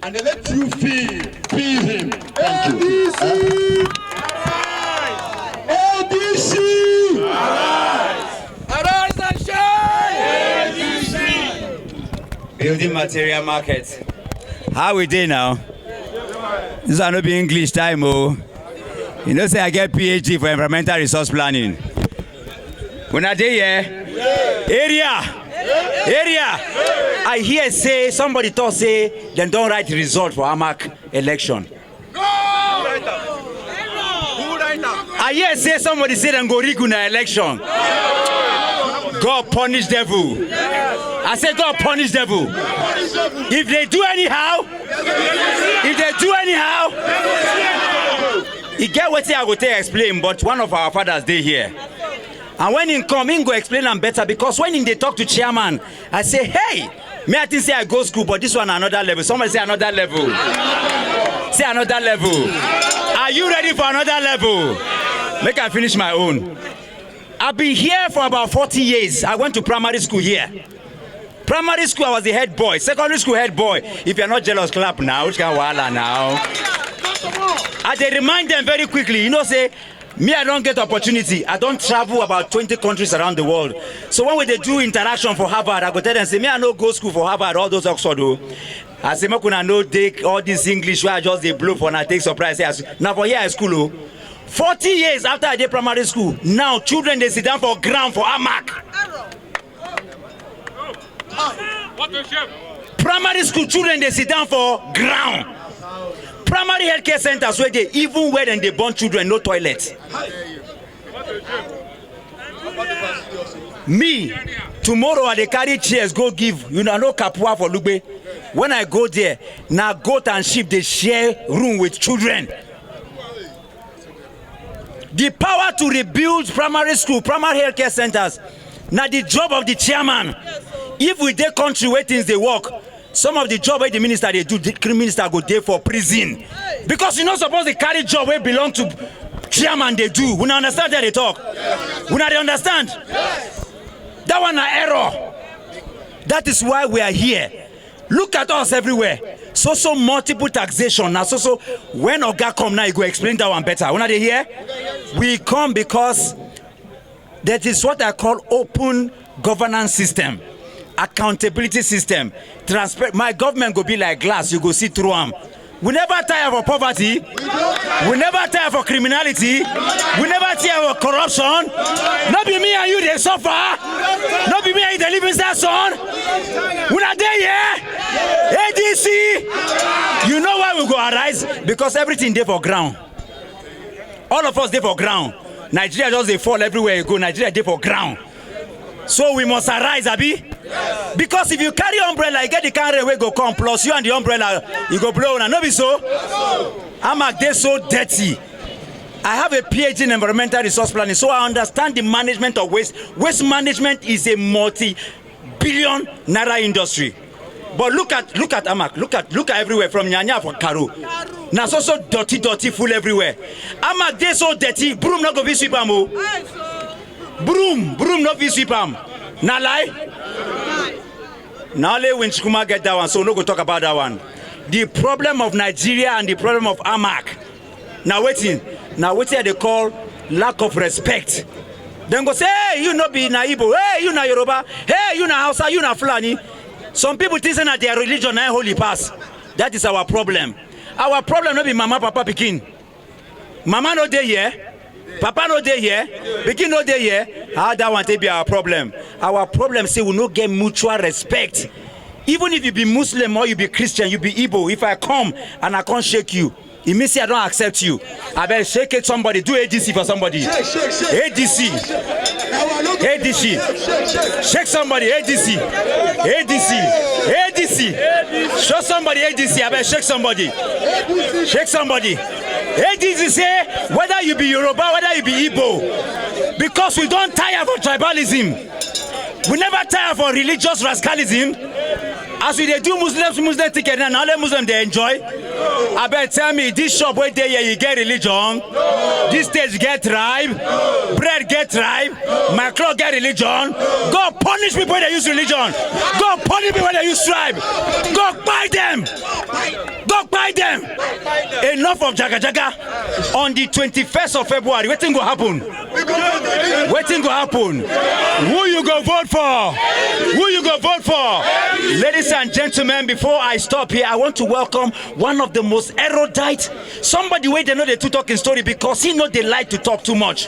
and they let you feel him. Thank you. ADC! Arise and shine! ADC! Building material market. How we dey now? This one no be English time, oh. You know, say I get PhD for environmental resource planning. When I dey here, area. I hear say somebody thought say they don't write the result for AMAC election. I hear say somebody say they go rig una election. God punish devil. I say God punish devil. If they do anyhow, he get what I go to explain, but one of our fathers dey here. And when he come, he go explain them better, because when they talk to chairman, I say, hey, me I think say I go school, but this one another level. Somebody say another level. Say another level. Are you ready for another level? Make I finish my own. I've been here for about 40 years. I went to primary school here. Primary school, I was the head boy. Secondary school, head boy. If you're not jealous, clap now. Which kind of wala now? I they remind them very quickly. You know, say, me, I don't get opportunity. I don't travel about 20 countries around the world. So when they do interaction for Harvard, I go tell them, say, me, I no go school for Harvard, all those Oxford. I say, me, I no take all this English where I just they blow for and I take surprise. Now for here at school, 40 years after I did primary school, now children, they sit down for ground for AMAC. Primary school children, they sit down for ground. Primary healthcare centers where they, even when they born children, no toilet. Me, tomorrow I they carry chairs, go give, you know, no kapua for Lugbe. When I go there, now goat and sheep, they share room with children. The power to rebuild primary school, primary healthcare centers, now the job of the chairman. If we dey country where things they work, some of the job where the minister they do, the minister go there for prison. Because you're not supposed to carry job where belong to chairman they do. We don't understand how they talk. We don't understand. That one an error. That is why we are here. Look at us everywhere. So multiple taxation. Now so when Oga come now, you go explain that one better. When are they here? We come because that is what I call open governance system. Accountability system. My government go be like glass, you go see through them. We never tire for poverty. We never tire for criminality. We never tire for corruption. Not be me and you they suffer. Not be me and you they live inside son. We not there yet. ADC. You know why we go arise? Because everything there for ground. All of us there for ground. Nigeria just they fall everywhere you go. Nigeria there for ground. So we must arise, Abi. Because if you carry umbrella, you get the carry away go come, plus you and the umbrella, you go blow on. No be so? AMAC, they so dirty. I have a PhD in environmental resource planning, so I understand the management of waste. Waste management is a multi-billion naira industry. But look at AMAC. Look at everywhere from Nyanya for Karo. Now so dirty full everywhere. AMAC, they so dirty. Broom not go be sweep am. Broom not be sweep am. Na lie. Now let when Chukuma get that one, so no go talk about that one. The problem of Nigeria and the problem of AMAC. Now waiting they call lack of respect. Then go say, hey, you not be na Igbo, hey, you na Yoruba, hey, you na Hausa, you na Fulani. Some people think that their religion na holy pass. That is our problem. Our problem not be mama, papa, pikin. Mama no dey here. Papa no dey here, pikin no dey here. How that one be our problem? Our problem say we no get mutual respect. Even if you be Muslim or you be Christian, you be Igbo. If I come and I can't shake you, it means I don't accept you. I better shake it somebody. Do ADC for somebody. ADC. Shake somebody. ADC. Show somebody ADC. I better shake somebody. Shake somebody. ADC say whether you be Yoruba, whether you be Igbo, because we don't tire for tribalism. We never tire for religious rascalism. As we dey do Muslim ticket now, all the Muslims they enjoy. I bet tell me this shop where they here you get religion, this stage get tribe, bread get tribe, my cloth get religion. God punish people when they use religion. God punish people when they use tribe. God buy them. God buy them. Enough of jaga jaga. On the 21st of February, what thing go happen? What thing go happen? Who you go vote for? Who you go vote for? Ladies and gentlemen, before I stop here, I want to welcome one of the most erudite, somebody where they know the two talking story because he know they like to talk too much.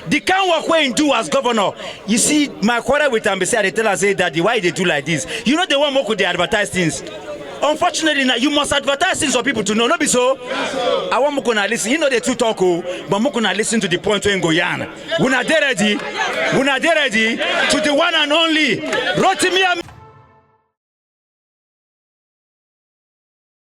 The kind of work where he do as governor. You see, my quarrel with him, they tell us that why they do like this. You know the one more could they advertise things. Unfortunately, now you must advertise things for people to know. Not be so. I want Mukuna listen. You know the two talk, but Mukuna listen to the point when go yan. We're not ready. We're not ready to the one and only Rotimi.